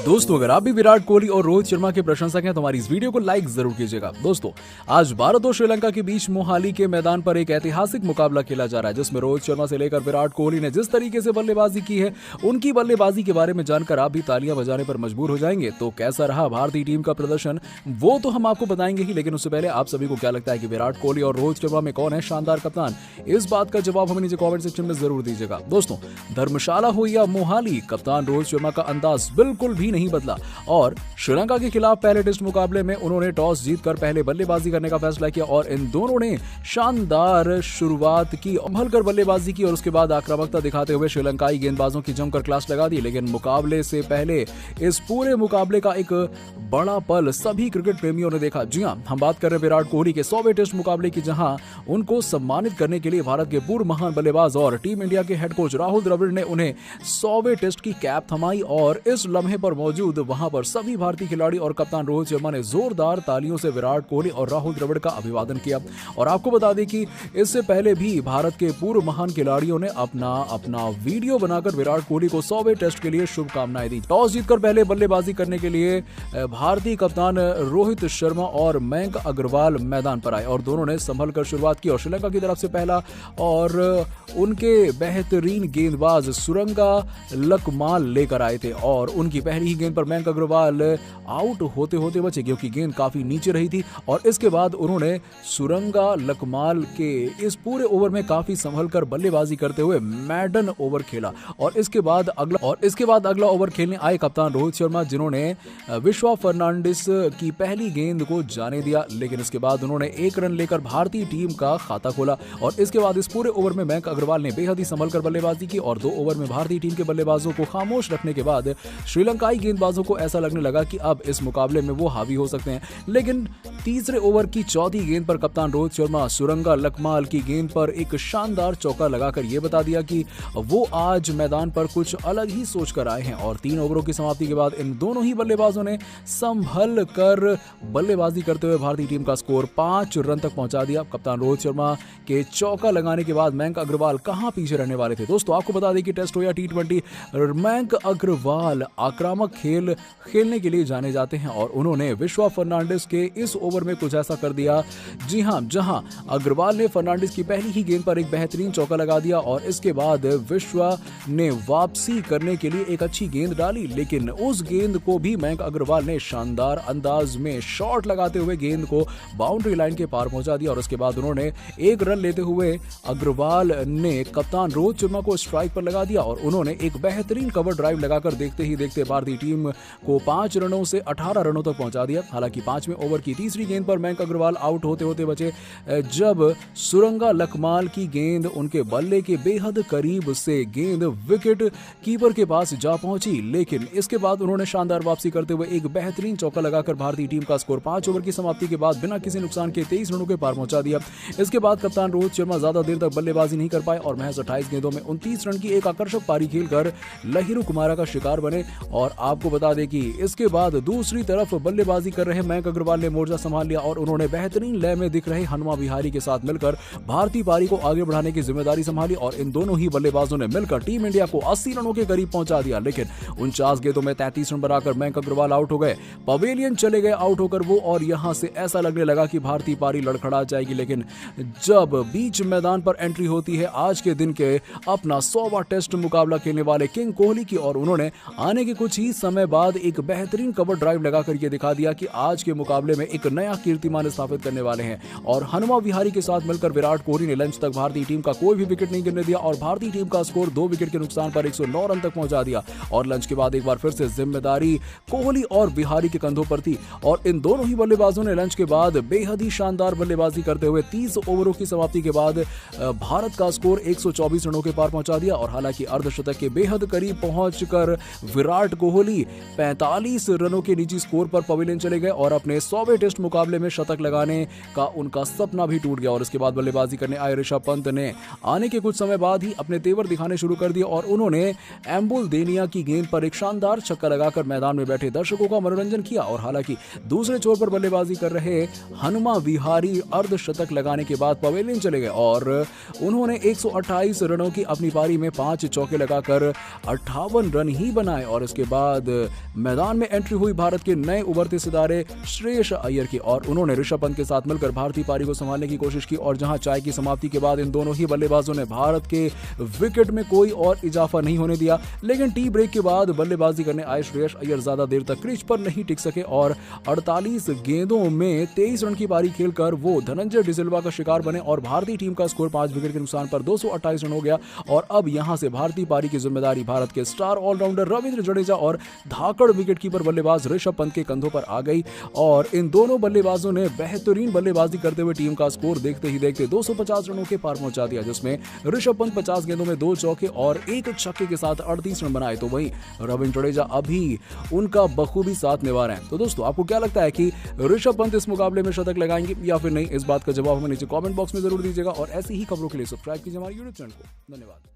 दोस्तों, अगर आप भी विराट कोहली और रोहित शर्मा के प्रशंसक हैं तो हमारी इस वीडियो को लाइक जरूर कीजिएगा। दोस्तों, आज भारत और श्रीलंका के बीच मोहाली के मैदान पर एक ऐतिहासिक मुकाबला खेला जा रहा है, जिसमें रोहित शर्मा से लेकर विराट कोहली ने जिस तरीके से बल्लेबाजी की है, उनकी बल्लेबाजी के बारे में जानकर आप भी तालियां बजाने पर मजबूर हो जाएंगे। तो कैसा रहा भारतीय टीम का प्रदर्शन, वो तो हम आपको बताएंगे ही, लेकिन उससे पहले आप सभी को क्या लगता है कि विराट कोहली और रोहित शर्मा में कौन है शानदार कप्तान? इस बात का जवाब हमें नीचे कॉमेंट सेक्शन में जरूर दीजिएगा। दोस्तों, धर्मशाला हो या मोहाली, कप्तान रोहित शर्मा का अंदाज बिल्कुल भी नहीं बदला और श्रीलंका के खिलाफ पहले टेस्ट मुकाबले में उन्होंने टॉस जीतकर पहले बल्लेबाजी करने का फैसला किया और इन दोनों ने शानदार शुरुआत की, संभल कर बल्लेबाजी की और उसके बाद आक्रामकता दिखाते हुए श्रीलंकाई गेंदबाजों की जमकर क्लास लगा दी। लेकिन मुकाबले से पहले इस पूरे मुकाबले का एक बड़ा पल सभी क्रिकेट प्रेमियों ने देखा। जी हां, हम बात कर रहे हैं विराट कोहली के 100वें टेस्ट मुकाबले की, जहां उनको सम्मानित करने के लिए भारत के पूर्व महान बल्लेबाज और टीम इंडिया के हेड कोच राहुल द्रविड़ ने उन्हें 100वें टेस्ट की कैप थमाई और इस लम्हे पर मौजूद वहां पर सभी भारतीय खिलाड़ी और कप्तान रोहित शर्मा ने जोरदार तालियों से विराट कोहली और राहुल द्रविड़ का अभिवादन किया। और आपको बता दें कि इससे पहले भी भारत के पूर्व महान खिलाड़ियों ने अपना वीडियो बनाकर विराट कोहली को 100वें टेस्ट के लिए शुभकामनाएं दी। टॉस जीतकर पहले बल्लेबाजी करने के लिए भारतीय कप्तान रोहित शर्मा और मयंक अग्रवाल मैदान पर आए और दोनों ने संभल कर शुरुआत की और श्रीलंका की तरफ से पहला और उनके बेहतरीन गेंदबाज सुरंगा लकमाल लेकर आए थे और उनकी पहली ही गेंद पर मयंक अग्रवाल आउट होते होते बचे, क्योंकि गेंद काफी नीचे रही थी। और इसके बाद उन्होंने सुरंगा लकमाल के इस पूरे ओवर में काफी संभल कर बल्लेबाजी करते हुए मैडन ओवर खेला और इसके बाद अगला ओवर खेलने आए कप्तान रोहित शर्मा, जिन्होंने विश्वा फर्नांडिस की पहली गेंद को जाने दिया। लेकिन इसके बाद उन्होंने 1 रन लेकर भारतीय टीम का खाता खोला और इसके बाद इस पूरे ओवर में मयंक अग्रवाल ने बेहद ही संभल कर बल्लेबाजी की और 2 ओवर में भारतीय टीम के बल्लेबाजों को खामोश रखने के बाद श्रीलंकाई गेंदबाजों को ऐसा लगने लगा कि अब इस मुकाबले में वो हावी हो सकते हैं। लेकिन तीसरे ओवर की चौथी गेंद पर कप्तान रोहित शर्मा सुरंगा लकमाल की गेंद पर एक शानदार चौका लगाकर यह बता दिया कि वो आज मैदान पर कुछ अलग ही सोच कर आए हैं। और 3 ओवरों की समाप्ति के बाद इन दोनों ही बल्लेबाजों ने संभल कर बल्लेबाजी करते हुए भारतीय टीम का स्कोर 5 रन तक पहुंचा दिया। कप्तान रोहित शर्मा के चौका लगाने के बाद मयंक अग्रवाल कहां पीछे रहने वाले थे। दोस्तों, आपको बता दें कि टेस्ट हो या T20, मयंक अग्रवाल आक्रामक खेल खेलने के लिए जाने जाते हैं और उन्होंने विश्वा फर्नांडिस के इस ओवर में कुछ ऐसा कर दिया। जी हां, जहां अग्रवाल ने फर्नांडिस की पहली ही गेंद पर एक बेहतरीन चौका लगा दिया और इसके बाद विश्वा ने वापसी करने के लिए एक अच्छी गेंद डाली, लेकिन उस गेंद को भी मयंक अग्रवाल ने शानदार अंदाज में शॉट लगाते हुए गेंद को बाउंड्री लाइन के पार पहुंचा दिया और उसके बाद उन्होंने 1 रन लेते हुए अग्रवाल ने कप्तान रोहित शर्मा को स्ट्राइक पर लगा दिया और उन्होंने एक बेहतरीन कवर ड्राइव लगाकर देखते ही देखते भारतीय टीम को 5 रनों से 18 रनों तक पहुंचा दिया। हालांकि 5वें ओवर की तीसरी गेंद पर मयंक अग्रवाल आउट होते होते बचे, जब सुरंगा लकमाल की गेंद उनके बल्ले के बेहद करीब से गेंद विकेट कीपर के पास जा पहुंची। लेकिन इसके बाद उन्होंने शानदार वापसी करते हुए एक बेहतरीन चौका लगाकर भारतीय टीम का स्कोर 5 ओवर की समाप्ति के बाद बिना किसी नुकसान के 23 रनों के पार पहुंचा दिया। इसके बाद कप्तान रोहित शर्मा ज्यादा देर तक बल्लेबाजी नहीं कर पाए और महज 28 गेंदों में 29 रन की एक आकर्षक पारी खेलकर लहिरू कुमारा का शिकार बने। और आपको बता दें कि इसके बाद दूसरी तरफ बल्लेबाजी कर रहे मयंक अग्रवाल ने मोर्चा संभाल लिया और उन्होंने बेहतरीन लय में दिख रहे हनुमा विहारी के साथ मिलकर भारतीय पारी को आगे बढ़ाने की जिम्मेदारी संभाली और इन दोनों ही बल्लेबाजों ने मिलकर टीम इंडिया को 80 रनों के करीब पहुंचा दिया। लेकिन 49 गेंदों में 33 रन बनाकर मयंक अग्रवाल आउट हो गए, पवेलियन चले गए आउट होकर वो और यहां से ऐसा लगने लगा कि भारतीय पारी लड़खड़ा जाएगी। लेकिन जब बीच मैदान पर एंट्री होती है आज के दिन के अपना 100वां टेस्ट मुकाबला खेलने वाले किंग कोहली की और उन्होंने आने के कुछ ही समय बाद एक बेहतरीन कवर ड्राइव लगाकर यह दिखा दिया कि आज के मुकाबले में एक नया कीर्तिमान स्थापित करने वाले हैं। और हनुमा विहारी के साथ मिलकर विराट कोहली ने लंच तक भारतीय टीम का कोई भी विकेट नहीं गिरने दिया और भारतीय टीम का स्कोर 2 विकेट के नुकसान पर 109 रन तक पहुंचा दिया। और लंच के बाद एक बार फिर से जिम्मेदारी कोहली और विहारी के कंधों पर थी और इन दोनों ही बल्लेबाजों ने लंच के बाद बेहद ही शानदार बल्लेबाजी करते हुए 30 ओवरों की समाप्ति के बाद भारत का स्कोर 124 रनों के पार पहुंचा दिया। और हालांकि अर्धशतक के बेहद करीब पहुंचकर विराट कोहली 45 रनों के निजी स्कोर पर पवेलियन चले गए और अपने 100वें टेस्ट मुकाबले में शतक लगाने का उनका सपना भी टूट गया। और इसके बाद बल्लेबाजी करने आए ऋषभ पंत ने आने के कुछ समय बाद ही अपने तेवर दिखाने शुरू कर दिए और उन्होंने एम्बुल देनिया की गेंद पर एक शानदार छक्का लगाकर मैदान में बैठे दर्शकों का मनोरंजन किया। और हालांकि दूसरे छोर पर बल्लेबाजी कर रहे हनुमा विहारी अर्धशतक लगाने के बाद पवेलियन चले गए और उन्होंने 128 रनों की अपनी पारी में 5 चौके लगाकर 58 रन ही बनाए। और इसके बाद बाद मैदान में एंट्री हुई भारत के नए उभरते सितारे श्रेयस अय्यर की और उन्होंने ऋषभ पंत के साथ मिलकर भारतीय पारी को संभालने की कोशिश की और जहां चाय की समाप्ति के बाद इन दोनों ही बल्लेबाजों ने भारत के विकेट में कोई और इजाफा नहीं होने दिया। लेकिन टी ब्रेक के बाद बल्लेबाजी करने आए श्रेयस अय्यर ज्यादा देर तक क्रीज पर नहीं टिक सके और 48 गेंदों में 23 रन की पारी खेलकर वो धनंजय डिसिल्वा का शिकार बने और भारतीय टीम का स्कोर 5 विकेट के नुकसान पर 228 रन हो गया। और अब यहां से भारतीय पारी की जिम्मेदारी भारत के स्टार ऑलराउंडर रविंद्र जडेजा और धाकड़ विकेटकीपर बल्लेबाज ऋषभ पंत के कंधों पर आ गई और इन दोनों बल्लेबाजों ने बेहतरीन बल्लेबाजी करते हुए टीम का स्कोर देखते ही देखते 250 रनों के पार पहुंचा दिया, जिसमें ऋषभ पंत 50 गेंदों में 2 चौके और 1 छक्के के साथ 38 रन बनाए। तो वहीं रविंद्र जडेजा अभी उनका बखूबी साथ निभा रहे हैं। तो दोस्तों, आपको क्या लगता है कि ऋषभ पंत इस मुकाबले में शतक लगाएंगे या फिर नहीं? इस बात का जवाब हमें नीचे कमेंट बॉक्स में जरूर दीजिएगा और ऐसी ही खबरों के लिए सब्सक्राइब कीजिए हमारे यूट्यूब चैनल को। धन्यवाद।